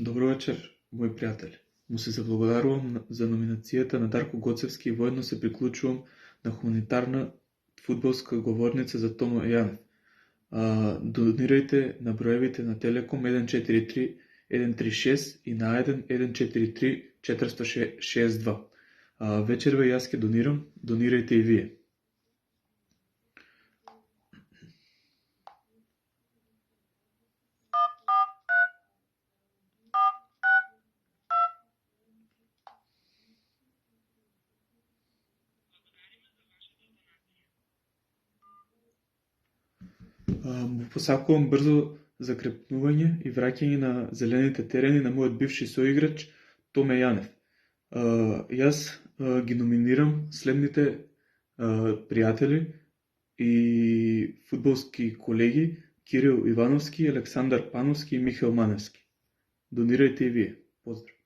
Добро вечер, мои приятели. Му се заблагодарувам за номинацията на Дарко Гоцевски и воедно се приклучувам на хуманитарна футболска говорница за Томо Янев. Донирайте на броевите на Телеком 143 136 и на 143 462. Вечерва и аз ке донирам, донирайте и вие. Му посакувам бързо закрепнување и враќање на зелените терени на мојот бивши соиграч Томе Јанев. Јас ги номинирам следните пријатели и фудбалски колеги Кирил Ивановски, Александар Пановски и Михаил Маневски. Донирајте и вие. Поздрав!